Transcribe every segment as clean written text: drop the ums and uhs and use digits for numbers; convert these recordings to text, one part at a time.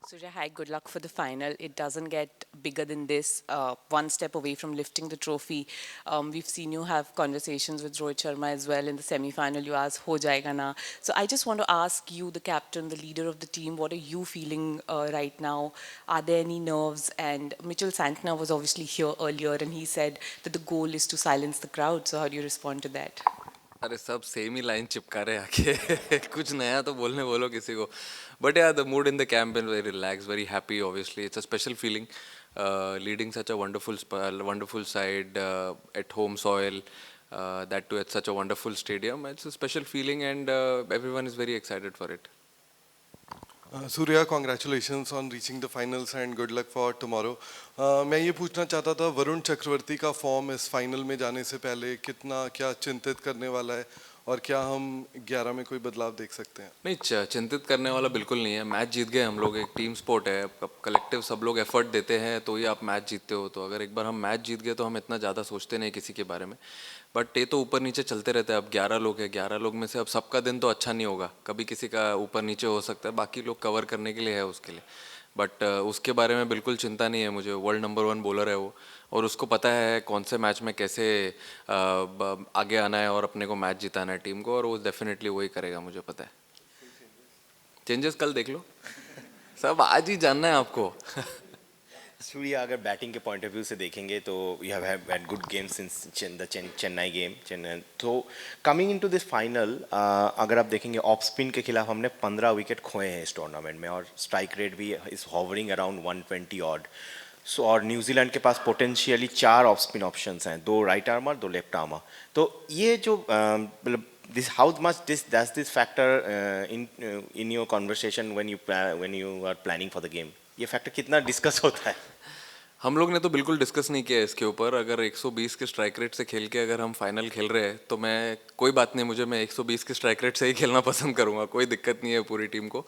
Surya, hi, good luck for the final. It doesn't get bigger than this. One step away from lifting the trophy. We've seen you have conversations with Rohit Sharma as well in the semi-final. You asked, "Ho jayega na?" So I just want to ask you, the captain, the leader of the team, what are you feeling right now? Are there any nerves? And Mitchell Santner was obviously here earlier, and he said that the goal is to silence the crowd. So how do you respond to that? अरे सब same ही line चिपका रहे आके कुछ नया तो बोलने बोलो किसी को बट या the mood in the camp is very relax very happy obviously it's a special feeling leading such a wonderful side at home soil, that too at such a wonderful stadium. It's a special feeling, and everyone is very excited for it. Surya, congratulations on reaching the finals and good luck for tomorrow. मैं ये पूछना चाहता था, वरुण चक्रवर्ती का form इस final में जाने से पहले कितना क्या चिंतित करने वाला है, और क्या हम 11 में कोई बदलाव देख सकते हैं? नहीं, चिंतित करने वाला बिल्कुल नहीं है। मैच जीत गए हम लोग, एक टीम स्पोर्ट है, कलेक्टिव सब लोग एफर्ट देते हैं तो ही आप मैच जीतते हो। तो अगर एक बार हम मैच जीत गए तो हम इतना ज़्यादा सोचते नहीं किसी के बारे में। बट ये तो ऊपर नीचे चलते रहते हैं। अब 11 लोग हैं, 11 लोग में से अब सबका दिन तो अच्छा नहीं होगा, कभी किसी का ऊपर नीचे हो सकता है, बाकी लोग कवर करने के लिए है उसके लिए। बट उसके बारे में बिल्कुल चिंता नहीं है मुझे। वर्ल्ड नंबर 1 बॉलर है वो, और उसको पता है कौन से मैच में कैसे आगे आना है और अपने को मैच जिताना है टीम को, और वो डेफिनेटली वही करेगा, मुझे पता है। चेंजेस कल देख लो, सब आज ही जानना है आपको। सूर्या, अगर बैटिंग के पॉइंट ऑफ व्यू से देखेंगे तो you have had good game since the Chennai game. Chennai तो कमिंग इनटू दिस फाइनल, अगर आप देखेंगे ऑफ स्पिन के खिलाफ हमने 15 विकेट खोए हैं इस टूर्नामेंट में, और स्ट्राइक रेट भी इज हॉवरिंग अराउंड 120 ऑड। सो और न्यूजीलैंड के पास पोटेंशियली 4 ऑफ स्पिन ऑप्शंस हैं, 2 राइट आर्मर 2 लेफ्ट आर्मर। तो ये जो मतलब this how much this does this factor in your conversation when you are planning for the game? ये factor कितना discuss होता है? हम लोग ने तो बिल्कुल डिस्कस नहीं किया इसके ऊपर। अगर 120 के स्ट्राइक रेट से खेल के अगर हम फाइनल खेल रहे हैं तो मैं, कोई बात नहीं, मुझे मैं 120 के स्ट्राइक रेट से ही खेलना पसंद करूंगा, कोई दिक्कत नहीं है पूरी टीम को।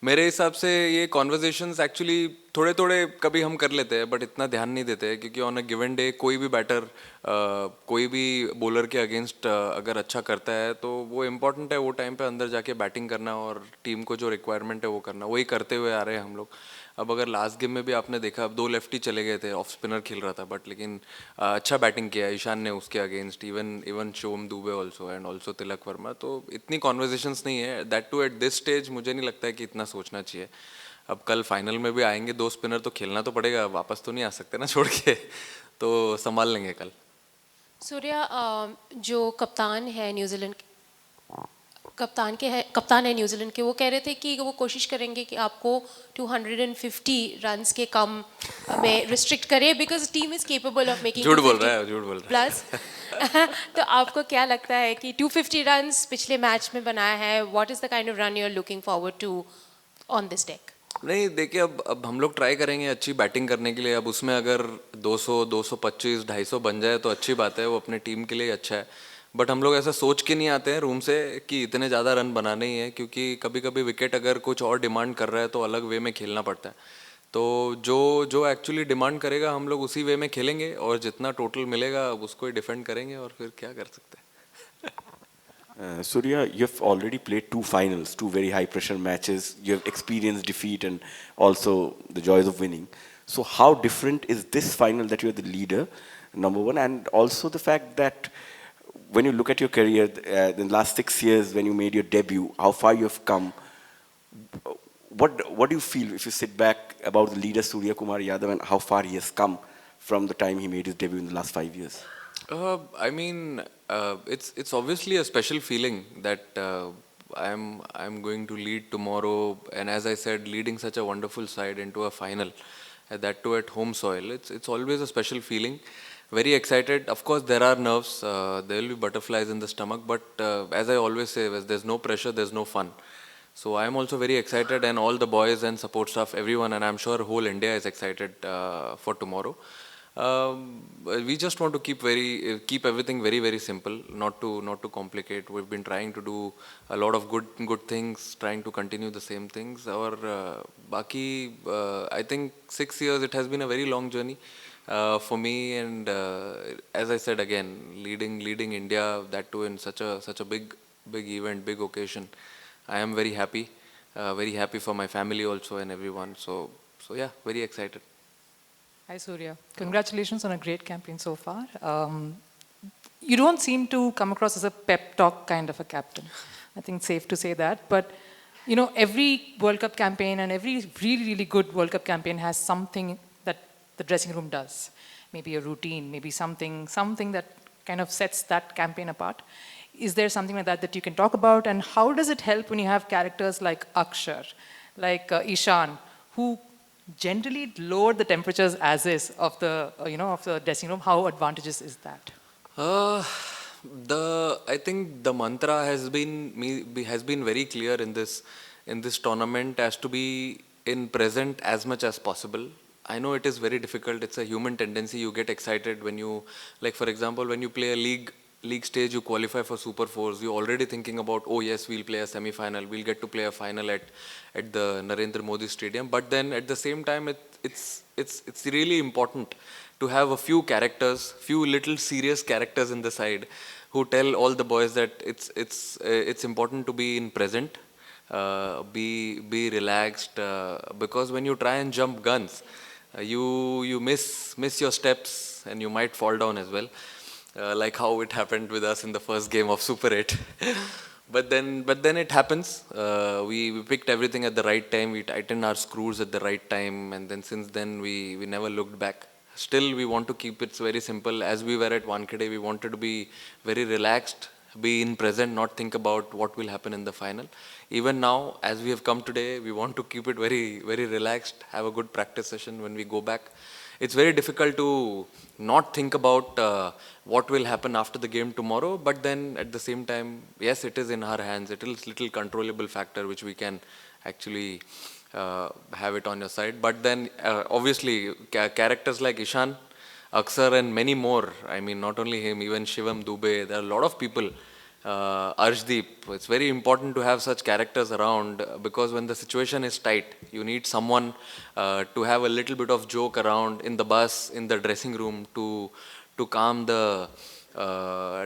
मेरे हिसाब से ये कॉन्वर्जेशंस एक्चुअली थोड़े थोड़े कभी हम कर लेते हैं, बट इतना ध्यान नहीं देते हैं, क्योंकि ऑन अ गिवन डे कोई भी बैटर कोई भी बॉलर के अगेंस्ट अगर अच्छा करता है तो वो इम्पोर्टेंट है वो टाइम पे अंदर जाके बैटिंग करना और टीम को जो रिक्वायरमेंट है वो करना, वही करते हुए आ रहे हैं हम लोग। अब अगर लास्ट गेम में भी आपने देखा, अब 2 लेफ्टी चले गए थे, ऑफ स्पिनर खेल रहा था, बट लेकिन अच्छा बैटिंग किया ईशान ने उसके against, even even Shivam Dube also, and also Tilak Varma. तो इतनी कॉन्वर्जेशंस नहीं है, that too at this stage मुझे नहीं लगता है कि इतना सोचना चाहिए। अब कल फाइनल में भी आएंगे 2 स्पिनर, तो खेलना तो पड़ेगा, वापस तो नहीं आ सकते ना छोड़ के। तो संभाल लेंगे कल। सूर्या, जो कप्तान है न्यूजीलैंड के, वो कह रहे थे कि वो कोशिश करेंगे कि आपको 250 रन्स के कम में रिस्ट्रिक्ट करे, because team is capable of making झूठ बोल रहा है, झूठ बोल रहा है प्लस। तो आपको क्या लगता है कि 250 रन्स पिछले मैच में बनाया है, what is the kind of run you are looking forward to on this deck? नहीं, देखिए, अब हम लोग ट्राई करेंगे अच्छी बैटिंग करने के लिए। अब उसमें अगर 200 225 250 बन जाए तो अच्छी बात है, वो अपने टीम के लिए अच्छा है। बट हम लोग ऐसा सोच के नहीं आते हैं रूम से कि इतने ज़्यादा रन बनाने ही है, क्योंकि कभी कभी विकेट अगर कुछ और डिमांड कर रहा है तो अलग वे में खेलना पड़ता है। तो जो जो एक्चुअली डिमांड करेगा हम लोग उसी वे में खेलेंगे, और जितना टोटल मिलेगा उसको ही डिफेंड करेंगे, और फिर क्या कर सकते हैं। Surya, you've already played 2 finals, 2 very high pressure matches. You have experienced defeat and also the joys of winning. So how different is this final that you're the leader, number one, and also the fact that when you look at your career, in the last 6 years when you made your debut, how far you have come, what do you feel if you sit back about the leader Surya Kumar Yadav and how far he has come from the time he made his debut in the last 5 years? I mean, it's obviously a special feeling that I'm going to lead tomorrow, and as I said, leading such a wonderful side into a final, that too at home soil. It's always a special feeling. Very excited. Of course, there are nerves. There will be butterflies in the stomach, but as I always say, there's no pressure, there's no fun. So I'm also very excited, and all the boys and support staff, everyone, and I'm sure whole India is excited for tomorrow. We just want to keep everything very very simple, not to complicate. We've been trying to do a lot of good things, trying to continue the same things. Or baki, I think 6 years it has been a very long journey for me, and as I said again, leading India, that too in such a big event, big occasion. I am very happy. very happy for my family also and everyone. So yeah, very excited. Hi, Surya. Congratulations on a great campaign so far. You don't seem to come across as a pep talk kind of a captain. I think it's safe to say that. But, you know, every World Cup campaign and every really, really good World Cup campaign has something that the dressing room does. Maybe a routine, maybe something that kind of sets that campaign apart. Is there something like that that you can talk about? And how does it help when you have characters like Akshar, like Ishan, who generally lower the temperatures as is of the of the dressing room? How advantageous is that? Uh, I think the mantra has been very clear in this tournament as to be in present as much as possible. I know it is very difficult. It's a human tendency. You get excited when you, like for example, when you play a league stage, you qualify for Super Fours. You're already thinking about, oh yes, we'll play a semi-final. We'll get to play a final at the Narendra Modi Stadium. But then at the same time, it's really important to have a few characters, few little serious characters in the side, who tell all the boys that it's important to be in present, be relaxed, because when you try and jump guns, you miss your steps and you might fall down as well, like how it happened with us in the first game of Super 8. But then it happens. We picked everything at the right time. We tightened our screws at the right time, and then since then we never looked back. Still, we want to keep it very simple. As we were at Wankhede, we wanted to be very relaxed, be in present, not think about what will happen in the final. Even now, as we have come today, we want to keep it very, very relaxed, have a good practice session when we go back. It's very difficult to not think about what will happen after the game tomorrow, but then at the same time, yes, it is in our hands. It is little controllable factor which we can actually have it on your side. But then obviously characters like Ishan, Aksar and many more, I mean not only him, even Shivam Dubey, there are a lot of people, Arshdeep. It's very important to have such characters around, because when the situation is tight, you need someone to have a little bit of joke around in the bus, in the dressing room, to calm the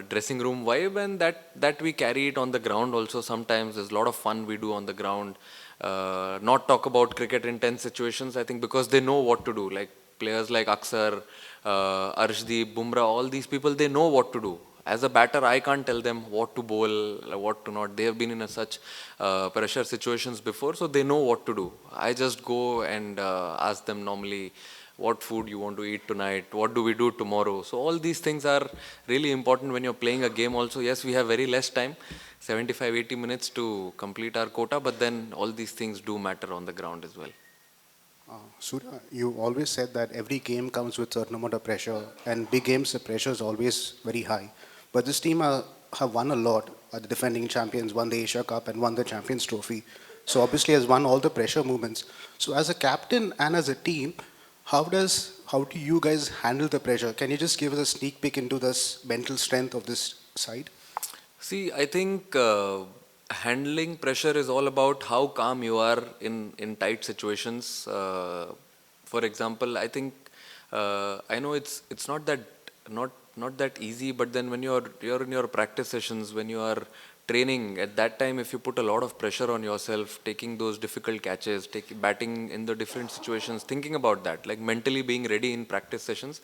dressing room vibe, and that we carry it on the ground also. Sometimes there's a lot of fun we do on the ground. Not talk about cricket in tense situations, I think, because they know what to do. Like players like Aksar, Arshdeep, Bumrah, all these people, they know what to do. As a batter, I can't tell them what to bowl, what to not. They have been in such pressure situations before, so they know what to do. I just go and ask them normally, what food you want to eat tonight, what do we do tomorrow. So all these things are really important when you're playing a game also. Yes, we have very less time, 75-80 minutes to complete our quota, but then all these things do matter on the ground as well. Surya, you always said that every game comes with a certain amount of pressure, and big games, the pressure is always very high. But this team have won a lot. The defending champions won the Asia Cup and won the Champions Trophy. So obviously has won all the pressure movements. So as a captain and as a team, how do you guys handle the pressure? Can you just give us a sneak peek into this mental strength of this side? See, I think handling pressure is all about how calm you are in tight situations. For example, I think I know it's not that easy, but then when you're in your practice sessions, when you are training, at that time, if you put a lot of pressure on yourself, taking those difficult catches, batting in the different situations, thinking about that, like mentally being ready in practice sessions.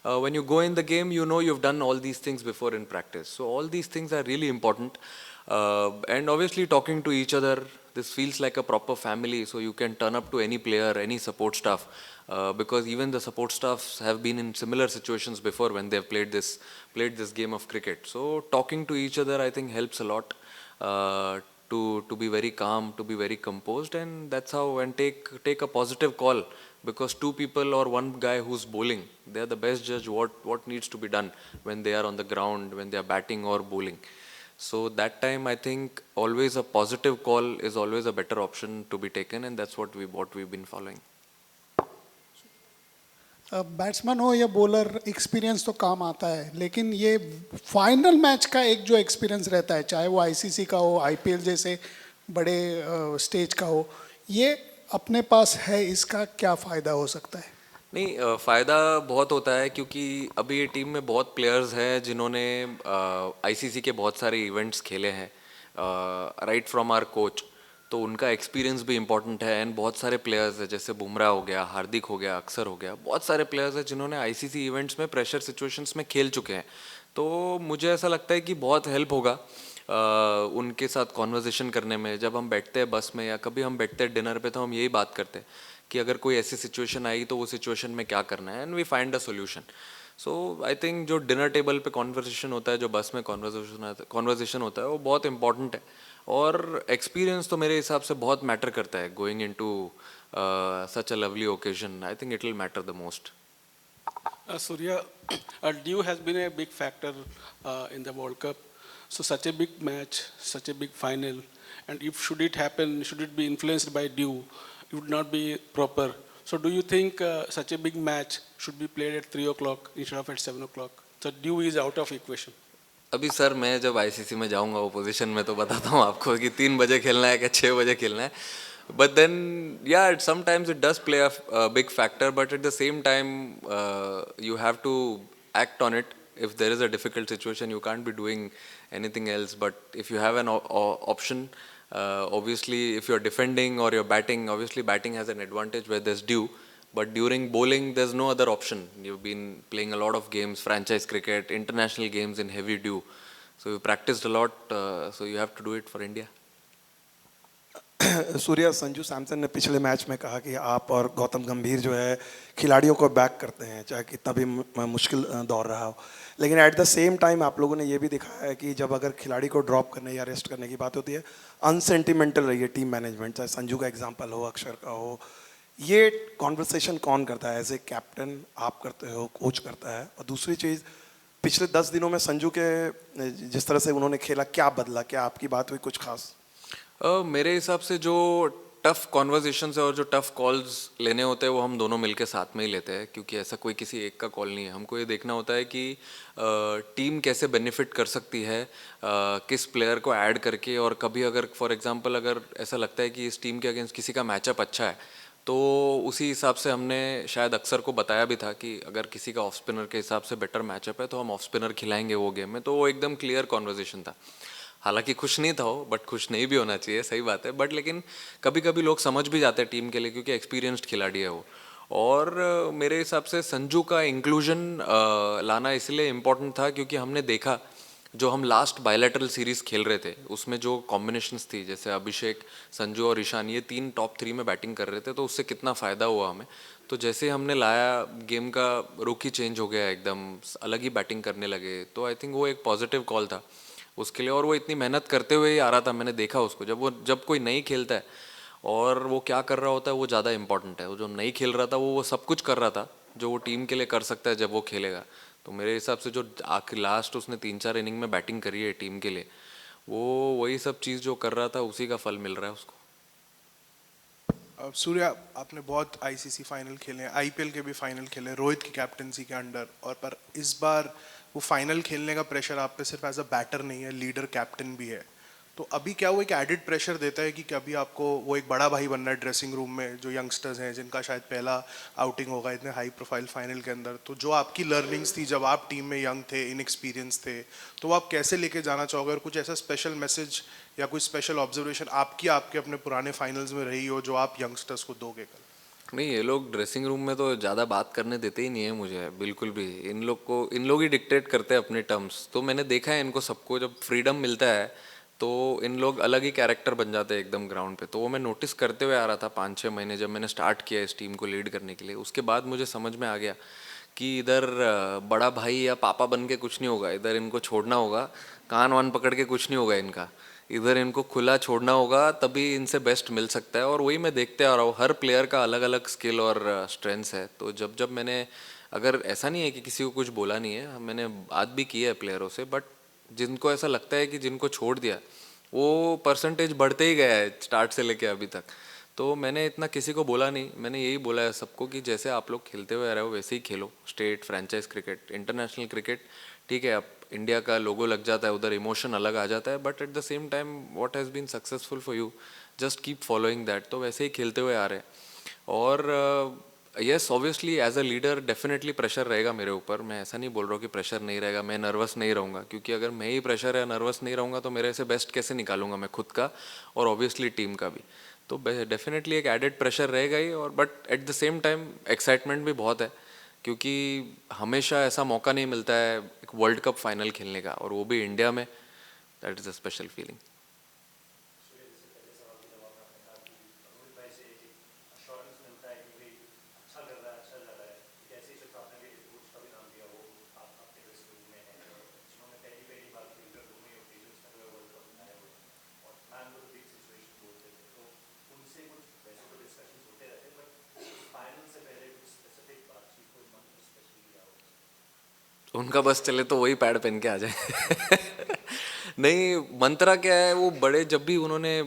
When you go in the game, you know you've done all these things before in practice. So all these things are really important. And obviously talking to each other, this feels like a proper family, so you can turn up to any player, any support staff, because even the support staffs have been in similar situations before when they've played this game of cricket. So talking to each other, I think, helps a lot to be very calm, to be very composed, and that's how, and take a positive call, because two people or one guy who's bowling, they are the best judge what needs to be done when they are on the ground, when they are batting or bowling. So that time, I think always a positive call is always a better option to be taken, and that's what we've been following. Batsman हो या bowler, experience तो काम आता है, लेकिन ये final match का एक जो एक्सपीरियंस रहता है, चाहे वो आईसीसी का हो, आईपीएल जैसे बड़े स्टेज का हो, ये अपने पास है, इसका क्या फ़ायदा हो सकता है? नहीं, फ़ायदा बहुत होता है, क्योंकि अभी ये टीम में बहुत प्लेयर्स हैं जिन्होंने आईसीसी के बहुत सारे इवेंट्स खेले हैं, राइट फ्रॉम आवर कोच. तो उनका एक्सपीरियंस भी इंपॉर्टेंट है। एंड बहुत सारे प्लेयर्स हैं, जैसे बुमराह हो गया, हार्दिक हो गया, अक्षर हो गया, बहुत सारे प्लेयर्स हैं जिन्होंने आईसीसी इवेंट्स में प्रेशर सिचुएशंस में खेल चुके हैं। तो मुझे ऐसा लगता है कि बहुत हेल्प होगा उनके साथ कॉन्वर्जेशन करने में। जब हम बैठते हैं बस में या कभी हम बैठते हैं डिनर पे, तो हम यही बात करते हैं कि अगर कोई ऐसी सिचुएशन आई तो वो सिचुएशन में क्या करना है, and we find a solution. So I think जो डिनर टेबल पे कॉन्वर्सेशन होता है, जो बस में कॉन्वर्सेशन होता है, वो बहुत इंपॉर्टेंट है। और एक्सपीरियंस तो मेरे हिसाब से बहुत मैटर करता है going into such a lovely occasion. I think it will matter the most. Surya, dew has been a big factor in the World Cup. So such a big match, such a big final, and if should it happen, should it be influenced by dew, it would not be proper. So do you think such a big match should be played at 3 o'clock instead of at 7 o'clock? So dew is out of equation. अभी sir मैं जब ICC में जाऊंगा opposition में तो बताता हूँ आपको कि 3 बजे खेलना है कि 6 बजे खेलना है। But then yeah sometimes it does play a big factor, but at the same time you have to act on it. If there is a difficult situation, you can't be doing anything else. But if you have an option, obviously if you're defending or you're batting, obviously batting has an advantage where there's dew. But during bowling, there's no other option. You've been playing a lot of games, franchise cricket, international games in heavy dew. So you practiced a lot, so you have to do it for India. Surya, Sanju Samson ने पिछले match में कहा कि आप और गौतम गंभीर जो है खिलाड़ियों को बैक करते हैं चाहे कितना भी मुश्किल दौर रहा हो, लेकिन एट द सेम टाइम आप लोगों ने ये भी दिखाया है कि जब अगर खिलाड़ी को ड्रॉप करने या रेस्ट करने की बात होती है, अनसेंटिमेंटल रही है टीम मैनेजमेंट, चाहे संजू का एग्जांपल हो, अक्षर का हो। ये कॉन्वर्सेशन कौन करता है? एज ए कैप्टन आप करते हो, कोच करता है? और दूसरी चीज़, पिछले 10 दिनों में संजू के जिस तरह से उन्होंने खेला, क्या बदला? क्या आपकी बात हुई कुछ खास? मेरे हिसाब से जो टफ कॉन्वर्जेशन है और जो टफ कॉल्स लेने होते हैं वो हम दोनों मिलके साथ में ही लेते हैं, क्योंकि ऐसा कोई किसी एक का कॉल नहीं है। हमको ये देखना होता है कि टीम कैसे बेनिफिट कर सकती है किस प्लेयर को ऐड करके। और कभी अगर फॉर एग्जांपल अगर ऐसा लगता है कि इस टीम के अगेंस्ट किसी का मैचअप अच्छा है, तो उसी हिसाब से हमने शायद अक्सर को बताया भी था कि अगर किसी का ऑफ स्पिनर के हिसाब से बेटर मैचअप है तो हम ऑफ स्पिनर खिलाएंगे वो गेम में। तो वो एकदम क्लियर कॉन्वर्जेशन था। हालांकि खुश नहीं था वो, बट खुश नहीं भी होना चाहिए, सही बात है। बट लेकिन कभी कभी लोग समझ भी जाते हैं टीम के लिए, क्योंकि एक्सपीरियंस्ड खिलाड़ी है वो। और मेरे हिसाब से संजू का इंक्लूजन लाना इसलिए इम्पोर्टेंट था क्योंकि हमने देखा जो हम लास्ट बायलैटरल सीरीज़ खेल रहे थे उसमें जो कॉम्बिनेशंस थी, जैसे अभिषेक, संजू और ईशान, ये 3 टॉप 3 में बैटिंग कर रहे थे, तो उससे कितना फ़ायदा हुआ हमें। तो जैसे हमने लाया, गेम का रुख ही चेंज हो गया, एकदम अलग ही बैटिंग करने लगे। तो आई थिंक वो एक पॉजिटिव कॉल था उसके लिए। और वो इतनी मेहनत करते हुए ही आ रहा था, मैंने देखा उसको। जब कोई नहीं खेलता है और वो क्या कर रहा होता है वो ज़्यादा इंपॉर्टेंट है। वो जो नहीं खेल रहा था वो सब कुछ कर रहा था जो वो टीम के लिए कर सकता है जब वो खेलेगा। तो मेरे हिसाब से जो आखिर लास्ट उसने 3-4 इनिंग में बैटिंग करी है टीम के लिए, वो वही सब चीज़ जो कर रहा था उसी का फल मिल रहा है उसको। सूर्या, आपने बहुत आईसीसी फाइनल खेले हैं, आईपीएल के भी फाइनल खेले रोहित की कैप्टनसी के अंडर, और पर इस बार वो फाइनल खेलने का प्रेशर आप पे सिर्फ एज अ बैटर नहीं है, लीडर कैप्टन भी है। तो अभी क्या वो एक एडिड प्रेशर देता है कि कभी आपको वो एक बड़ा भाई बनना है ड्रेसिंग रूम में, जो यंगस्टर्स हैं जिनका शायद पहला आउटिंग होगा इतने हाई प्रोफाइल फाइनल के अंदर, तो जो आपकी लर्निंग्स थी जब आप टीम में यंग थे, इनएक्सपीरियंस थे, तो वो आप कैसे लेके जाना चाहोगे? और कुछ ऐसा स्पेशल मैसेज या कोई स्पेशल ऑब्जर्वेशन आपके अपने पुराने फाइनल्स में रही हो जो आप यंगस्टर्स को दोगे कल? नहीं, ये लोग ड्रेसिंग रूम में तो ज़्यादा बात करने देते ही नहीं है मुझे, बिल्कुल भी। इन लोग ही डिक्टेट करते हैं अपने टर्म्स। तो मैंने देखा है इनको सबको, जब फ्रीडम मिलता है तो इन लोग अलग ही कैरेक्टर बन जाते हैं एकदम ग्राउंड पे। तो वो मैं नोटिस करते हुए आ रहा था 5-6 महीने जब मैंने स्टार्ट किया इस टीम को लीड करने के लिए। उसके बाद मुझे समझ में आ गया कि इधर बड़ा भाई या पापा बन के कुछ नहीं होगा, इधर इनको छोड़ना होगा, कान वान पकड़ के कुछ नहीं होगा इनका, इधर इनको खुला छोड़ना होगा, तभी इनसे बेस्ट मिल सकता है। और वही मैं देखते आ रहा हूँ, हर प्लेयर का अलग अलग स्किल और स्ट्रेंथ्स है। तो जब मैंने, अगर ऐसा नहीं है कि किसी को कुछ बोला नहीं है, मैंने बात भी की है प्लेयरों से, बट जिनको ऐसा लगता है कि जिनको छोड़ दिया वो परसेंटेज बढ़ते ही गया है स्टार्ट से लेके अभी तक। तो मैंने इतना किसी को बोला नहीं, मैंने यही बोला है सबको कि जैसे आप लोग खेलते हुए आ रहे हो वैसे ही खेलो। State, franchise cricket, international cricket, ठीक है, अब इंडिया का लोगो लग जाता है, उधर इमोशन अलग आ जाता है, but at the same time what has been successful for you, just keep following that. तो वैसे ही खेलते हुए आ रहे हैं। और yes obviously as a leader definitely pressure रहेगा मेरे ऊपर. मैं ऐसा नहीं बोल रहा हूँ कि प्रेशर नहीं रहेगा, मैं नर्वस नहीं रहूँगा, क्योंकि अगर मैं ही प्रेशर या नर्वस नहीं रहूँगा तो मेरे से बेस्ट कैसे निकालूंगा मैं खुद का और ऑब्वियसली टीम का भी. तो डेफिनेटली एक एडेड प्रेशर रहेगा ही. और but at the same time excitement भी बहुत है, क्योंकि हमेशा ऐसा मौका नहीं मिलता है एक वर्ल्ड कप फाइनल खेलने का, और वो भी इंडिया में. That is a special feeling. उनका बस चले तो वही पैड पहन के आ जाए. नहीं, मंत्रा क्या है, वो बड़े जब भी उन्होंने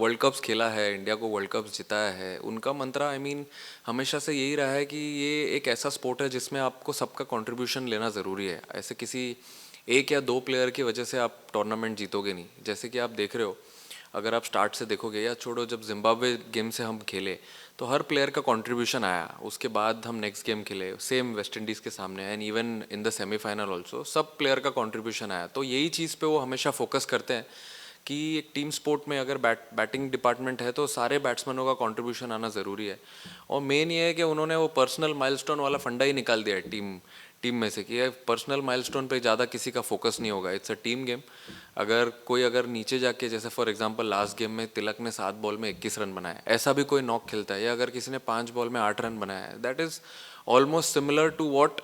वर्ल्ड कप्स खेला है, इंडिया को वर्ल्ड कप्स जिताया है, उनका मंत्रा आई मीन हमेशा से यही रहा है कि ये एक ऐसा स्पोर्ट है जिसमें आपको सबका कंट्रीब्यूशन लेना ज़रूरी है. ऐसे किसी एक या दो प्लेयर की वजह से आप टूर्नामेंट जीतोगे नहीं. जैसे कि आप देख रहे हो, अगर आप स्टार्ट से देखोगे या छोड़ो, जब जिम्बाब्वे गेम से हम खेले तो हर प्लेयर का कंट्रीब्यूशन आया. उसके बाद हम नेक्स्ट गेम खेले सेम वेस्ट इंडीज़ के सामने, and even in the semifinal also सब प्लेयर का कंट्रीब्यूशन आया. तो यही चीज़ पे वो हमेशा फोकस करते हैं कि एक टीम स्पोर्ट में अगर बैटिंग डिपार्टमेंट है तो सारे बैट्समैनों का कंट्रीब्यूशन आना ज़रूरी है. और मेन ये है कि उन्होंने वो पर्सनल माइलस्टोन वाला फंडा ही निकाल दिया है टीम में से, कि पर्सनल माइलस्टोन पे ज़्यादा किसी का फोकस नहीं होगा. It's a team game. अगर नीचे जाके, जैसे फॉर एग्जांपल लास्ट गेम में तिलक ने 7 बॉल में 21 रन बनाए, ऐसा भी कोई नॉक खेलता है, या अगर किसी ने 5 बॉल में 8 रन बनाया है, that is almost similar to what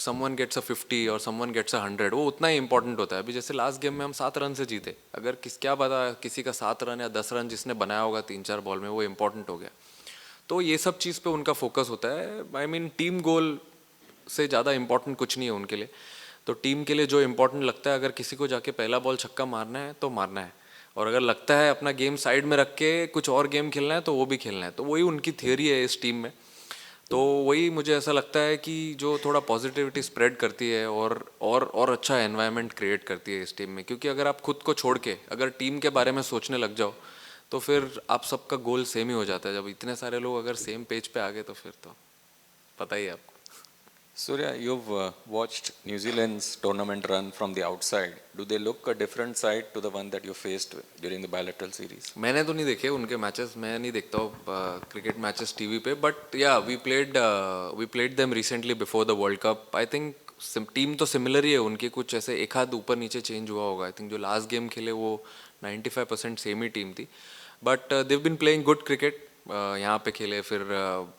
someone gets a 50 और समवन गेट्स अ 100. वो उतना ही इंपॉर्टेंट होता है. अभी जैसे लास्ट गेम में हम 7 रन से जीते, अगर क्या पता किसी का 7 रन या 10 रन जिसने बनाया होगा 3-4 बॉल में, वो इंपॉर्टेंट हो गया. तो ये सब चीज़ पे उनका फोकस होता है. आई मीन टीम गोल से ज़्यादा इंपॉर्टेंट कुछ नहीं है उनके लिए. तो टीम के लिए जो इंपॉर्टेंट लगता है, अगर किसी को जाके पहला बॉल छक्का मारना है तो मारना है, और अगर लगता है अपना गेम साइड में रख के कुछ और गेम खेलना है तो वो भी खेलना है. तो वही उनकी थियरी है इस टीम में. तो वही मुझे ऐसा लगता है कि जो थोड़ा पॉजिटिविटी स्प्रेड करती है और अच्छा एनवायरनमेंट क्रिएट करती है इस टीम में. क्योंकि अगर आप खुद को छोड़ के अगर टीम के बारे में सोचने लग जाओ तो फिर आप सबका गोल सेम ही हो जाता है. जब इतने सारे लोग अगर सेम पेज पे आ गए तो फिर तो पता ही है आपको. Surya, you've watched New Zealand's tournament run from the outside. Do they look a different side to the one that you faced during the bilateral series? मैंने तो नहीं देखे उनके मैचेस, मैं नहीं देखता हूँ क्रिकेट मैचेस टीवी पे. But yeah we played them recently before the world cup. I think team तो सिमिलर ही है उनकी, कुछ ऐसे एक हाथ ऊपर नीचे चेंज हुआ होगा. आई थिंक जो लास्ट गेम खेले वो 95% सेम ही टीम थी. But they've been playing good cricket. यहाँ पे खेले, फिर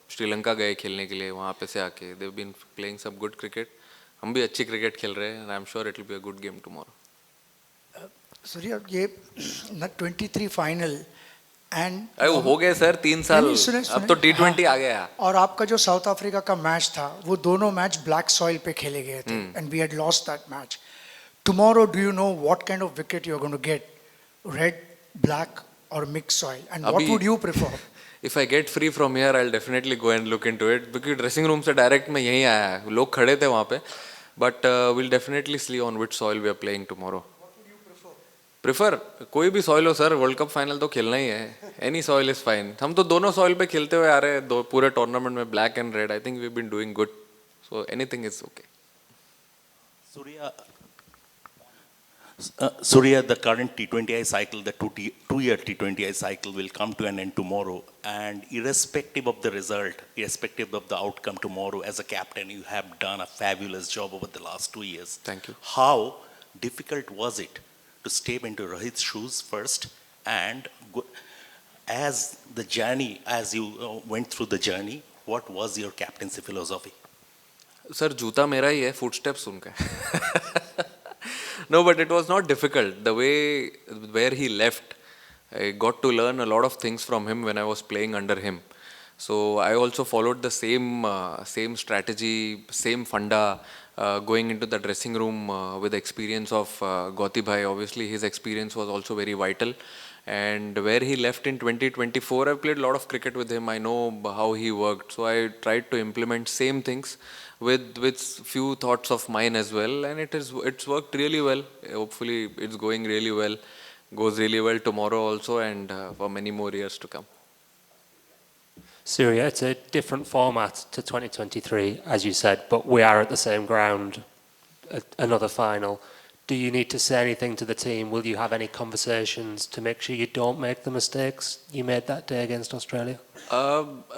श्रीलंका गए खेलने के लिए, वहाँ पे से आके देव बीन प्लेइंग सब गुड क्रिकेट. हम भी अच्छी क्रिकेट खेल रहे हैं. I am sure it will be a good game tomorrow. Surya, ये 23 फाइनल एंड हो गए सर 3 साल. अब तो T20 आ गया. और आपका जो साउथ अफ्रीका का मैच था, वो दोनों मैच ब्लैक सॉइल पे खेले गए थे, and we had lost that match. Tomorrow do you know what kind of wicket you are going to get, red, black और mix soil, and what would you prefer? If I get free from here, I'll definitely go and look into it. क्योंकि dressing room से direct मैं यहीं आया है, लोग खड़े थे वहाँ पे. But we'll definitely see on which soil we are playing tomorrow. Prefer कोई भी सॉइल हो सर, वर्ल्ड कप फाइनल तो खेलना ही है. Any soil is fine. हम तो दोनों सॉइल पे खेलते हुए आ रहे हैं पूरे टूर्नामेंट में, black and red. I think we been doing good, so anything is okay. Surya, the current T20I cycle, the two-year T20I cycle will come to an end tomorrow, and irrespective of the result, irrespective of the outcome tomorrow, as a captain, you have done a fabulous job over the last 2 years. Thank you. How difficult was it to step into Rohit's shoes first, and as the journey, as you went through the journey, what was your captaincy philosophy? Sir जूता मेरा ही है, footsteps उनका है. No, but it was not difficult. The way where he left, I got to learn a lot of things from him when I was playing under him. So I also followed the same strategy, same funda, going into the dressing room with the experience of Gauti bhai. Obviously, his experience was also very vital. And where he left in 2024, I played a lot of cricket with him. I know how he worked, so I tried to implement same things with few thoughts of mine as well, and it's worked really well. Hopefully, it's going really well, goes really well tomorrow also, and for many more years to come. Surya, it's a different format to 2023, as you said, but we are at the same ground, another final. Do you need to say anything to the team? Will you have any conversations to make sure you don't make the mistakes you made that day against Australia?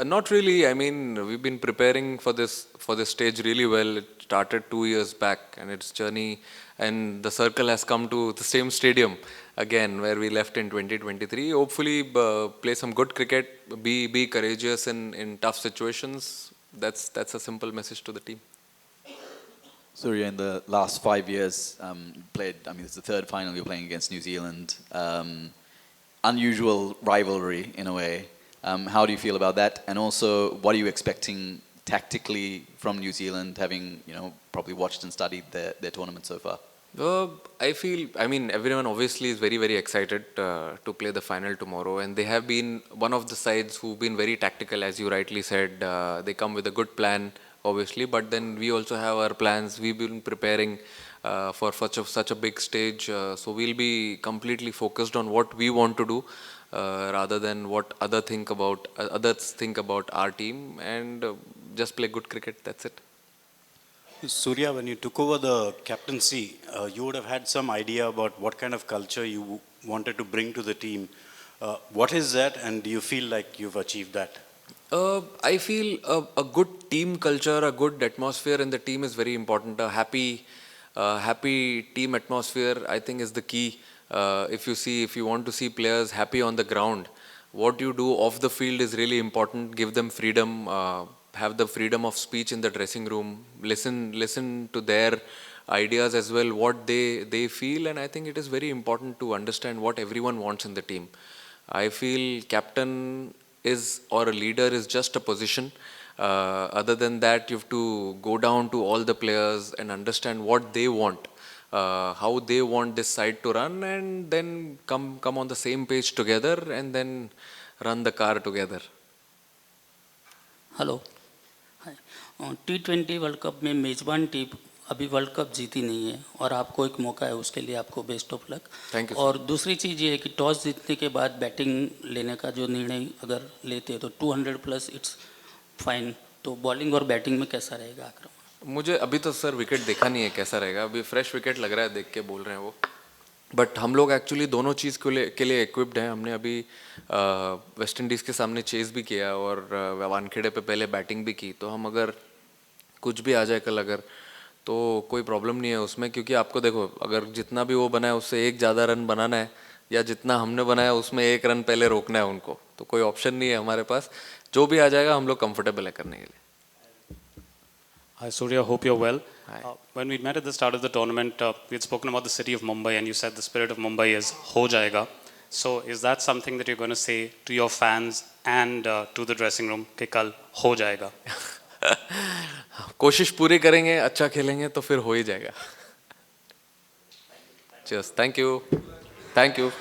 Not really. I mean, we've been preparing for this stage really well. It started 2 years back, and its journey, and the circle has come to the same stadium again where we left in 2023. Hopefully, play some good cricket, be courageous in tough situations. That's a simple message to the team. Surya, in the last 5 years, played, I mean, it's the third final you're playing against New Zealand. Unusual rivalry in a way. How do you feel about that? And also, what are you expecting tactically from New Zealand, having, probably watched and studied their tournament so far? I mean, everyone obviously is very, very excited to play the final tomorrow, and they have been one of the sides who've been very tactical, as you rightly said. They come with a good plan, obviously, but then we also have our plans. We've been preparing for such a big stage, so we'll be completely focused on what we want to do rather than what others think about our team, and just play good cricket. That's it. Surya, when you took over the captaincy, you would have had some idea about what kind of culture you wanted to bring to the team. What is that, and do you feel like you've achieved that? I feel a good team culture, a good atmosphere in the team is very important. A happy team atmosphere, I think, is the key. If you want to see players happy on the ground, what you do off the field is really important. Give them freedom. Have the freedom of speech in the dressing room. Listen to their ideas as well, what they feel, and I think it is very important to understand what everyone wants in the team. I feel captain or a leader is just a position. Other than that, you have to go down to all the players and understand what they want, how they want this side to run, and then come on the same page together and then run the car together. Hello, T20 world cup में मेज़बान team अभी world cup जीती नहीं है और आपको एक मौका है, उसके लिए आपको best of luck. Thank you. और दूसरी चीज़ ये है कि टॉस जीतने के बाद बैटिंग लेने का जो निर्णय अगर लेते हैं तो 200 प्लस इट्स फाइन, तो बॉलिंग और बैटिंग में कैसा रहेगा आक्रमण? मुझे अभी तो सर विकेट देखा नहीं है कैसा रहेगा, अभी फ्रेश विकेट लग रहा है देख के बोल रहे हैं वो, बट हम लोग एक्चुअली दोनों चीज़ के लिए इक्विप्ड हैं। हमने अभी वेस्ट इंडीज़ के सामने चेस भी किया और वानखेड़े पे पहले बैटिंग भी की, तो हम अगर कुछ भी आ जाए कल अगर, तो कोई प्रॉब्लम नहीं है उसमें, क्योंकि आपको देखो अगर जितना भी वो बनाए उससे एक ज़्यादा रन बनाना है, या जितना हमने बनाया उसमें एक रन पहले रोकना है उनको, तो कोई ऑप्शन नहीं है हमारे पास। जो भी आ जाएगा हम लोग कंफर्टेबल है करने के लिए। Hi Surya, hope you're well. When we met at the start of the tournament, we had spoken about the city of Mumbai, and you said the spirit of Mumbai is ho jayega. So is that something that you're going to say to your fans and to the dressing room कि कल हो जाएगा? कोशिश पूरी करेंगे, अच्छा खेलेंगे तो फिर हो ही जाएगा। Cheers. Thank you.